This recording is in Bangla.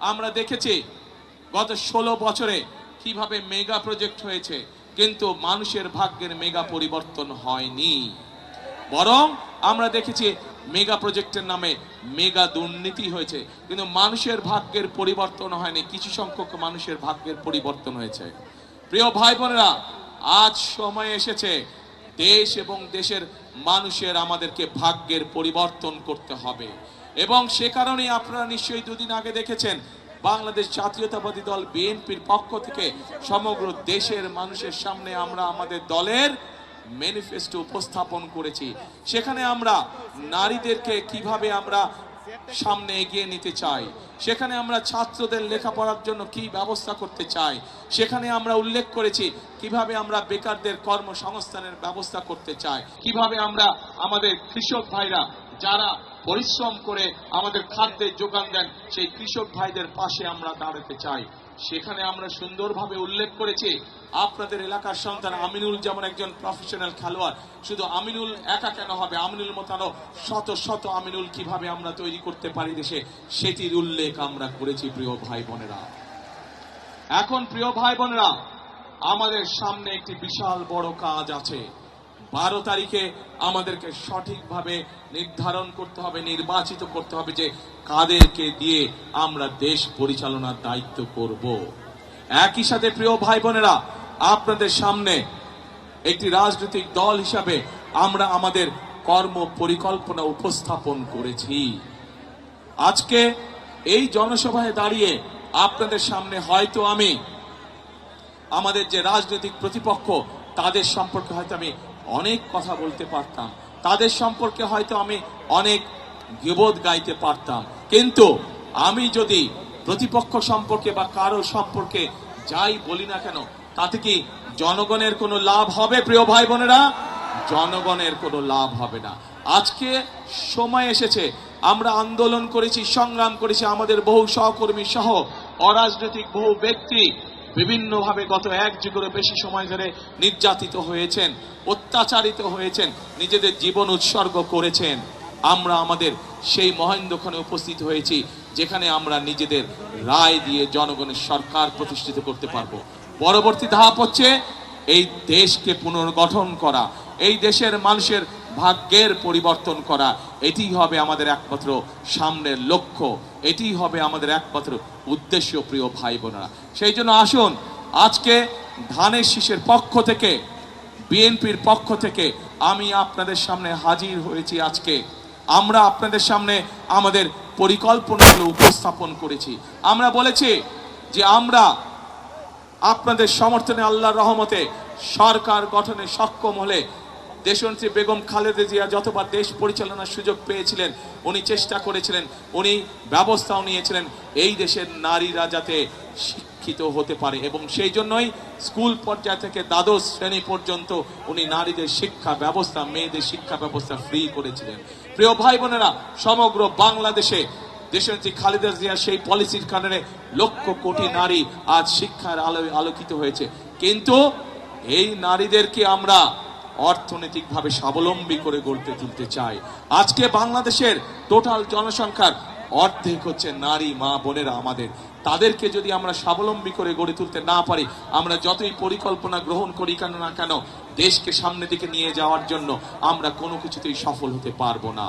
আমরা দেখেছি গত 16 বছরে কিভাবে মেগা প্রজেক্ট হয়েছে, কিন্তু মানুষের ভাগ্যের মেগা পরিবর্তন হয়নি। বরং আমরা দেখেছি মেগা প্রজেক্টের নামে মেগা দুর্নীতি হয়েছে, কিন্তু মানুষের ভাগ্যের পরিবর্তন হয়নি। কিছু সংখ্যক মানুষের ভাগ্যের পরিবর্তন হয়েছে। প্রিয় ভাই বোনেরা, আজ সময় এসেছে দেশ এবং দেশের মানুষের আমাদেরকে ভাগ্যের পরিবর্তন করতে হবে। এবং সে কারণেই আপনারা নিশ্চয়ই দুদিন আগে দেখেছেন বাংলাদেশ জাতীয়তাবাদী দল বিএনপির পক্ষ থেকে সমগ্র দেশের মানুষের সামনে আমরা আমাদের দলের ম্যানিফেস্টো উপস্থাপন করেছি। সেখানে আমরা নারীদেরকে কিভাবে আমরা সামনে এগিয়ে নিতে চাই, সেখানে আমরা ছাত্রদের লেখাপড়ার জন্য কি ব্যবস্থা করতে চাই, সেখানে আমরা উল্লেখ করেছি কিভাবে আমরা বেকারদের কর্মসংস্থানের ব্যবস্থা করতে চাই, কিভাবে আমরা আমাদের কৃষক ভাইরা যারা পরিশ্রম করে আমাদের খাদ্যের যোগান দেন সেই কৃষক ভাইদের পাশে আমরা দাঁড়াতে চাই। সেখানে আমরা সুন্দরভাবে উল্লেখ করেছি আপনাদের এলাকার সন্তান আমিনুল যেমন একজন প্রফেশনাল খেলোয়াড়, শুধু আমিনুল একা কেন হবে, আমিনুল মতো শত শত আমিনুল কিভাবে আমরা তৈরি করতে পারি দেশে, সেটির উল্লেখ আমরা করেছি। প্রিয় ভাই বোনেরা, এখন প্রিয় ভাই বোনেরা, আমাদের সামনে একটি বিশাল বড় কাজ আছে। 12 তারিখে আমাদেরকে সঠিকভাবে নির্ধারণ করতে হবে, নির্বাচিত করতে হবে যে কাদেরকে দিয়ে আমরা দেশ পরিচালনার দায়িত্ব করব। একই সাথে প্রিয় ভাই বোনেরা, আপনাদের সামনে একটি রাজনৈতিক দল হিসাবে আমরা আমাদের কর্ম পরিকল্পনা উপস্থাপন করেছি। আজকে এই জনসভায় দাঁড়িয়ে আপনাদের সামনে হয়তো আমি আমাদের যে রাজনৈতিক প্রতিপক্ষ তাদের সম্পর্কে হয়তো আমি অনেক কথা বলতে পারতাম, তাদের সম্পর্কে হয়তো আমি অনেক গীবত গাইতে পারতাম, কিন্তু আমি যদি প্রতিপক্ষ সম্পর্কে বা কারো সম্পর্কে যাই বলি না কেন, তাতে কি জনগণের কোনো লাভ হবে? প্রিয় ভাই বোনেরা, জনগণের কোনো লাভ হবে না। আজকে সময় এসেছে, আমরা আন্দোলন করেছি, সংগ্রাম করেছি, আমাদের বহু সহকর্মী সহ অরাজনৈতিক বহু ব্যক্তি বিভিন্নভাবে গত 1 যুগেরও বেশি সময় ধরে নির্যাতিত হয়েছেন, অত্যাচারিত হয়েছেন, নিজেদের জীবন উৎসর্গ করেছেন। আমরা আমাদের সেই মহেন্দ্রক্ষণে উপস্থিত হয়েছি যেখানে আমরা নিজেদের রায় দিয়ে জনগণের সরকার প্রতিষ্ঠিত করতে পারবো। পরবর্তী ধাপ হচ্ছে এই দেশকে পুনর্গঠন করা, এই দেশের মানুষের ভাগ্যের পরিবর্তন করা। এটি হবে আমাদের একমাত্র সামনের লক্ষ্য, এটি হবে আমাদের একমাত্র উদ্দেশ্য। প্রিয় ভাই বোনেরা, সেই জন্য আসুন আজকে ধানের শীষের পক্ষ থেকে, বিএনপির পক্ষ থেকে আমি আপনাদের সামনে হাজির হয়েছি। আজকে আমরা আপনাদের সামনে আমাদের পরিকল্পনাগুলো উপস্থাপন করেছি। আমরা বলেছি যে আমরা আপনাদের সমর্থনে আল্লাহর রহমতে সরকার গঠনে সক্ষম হলে দেশনেত্রী বেগম খালেদা জিয়া যতবার দেশ পরিচালনার সুযোগ পেয়েছিলেন উনি চেষ্টা করেছিলেন, উনি ব্যবস্থাও নিয়েছিলেন এই দেশের নারীরা যাতে শিক্ষিত হতে পারে, এবং সেই জন্যই স্কুল পর্যায় থেকে দ্বাদশ শ্রেণী পর্যন্ত উনি নারীদের শিক্ষা ব্যবস্থা, মেয়েদের শিক্ষা ব্যবস্থা ফ্রি করেছিলেন। প্রিয় ভাই বোনেরা, সমগ্র বাংলাদেশে দেশনেত্রী খালেদা জিয়া সেই পলিসির কারণে লক্ষ কোটি নারী আজ শিক্ষার আলোয় আলোকিত হয়েছে। কিন্তু এই নারীদেরকে আমরা অর্থনৈতিকভাবে স্বাবলম্বী করে গড়তে তুলতে চাই। আজকে বাংলাদেশের টোটাল জনসংখ্যার অর্ধেক হচ্ছে নারী, মা বোনেরা আমাদের। তাদেরকে যদি আমরা স্বাবলম্বী করে গড়ে তুলতে না পারি, আমরা যতই পরিকল্পনা গ্রহণ করি কেন না কেন, দেশকে সামনের দিকে নিয়ে যাওয়ার জন্য আমরা কোনো কিছুতেই সফল হতে পারবো না।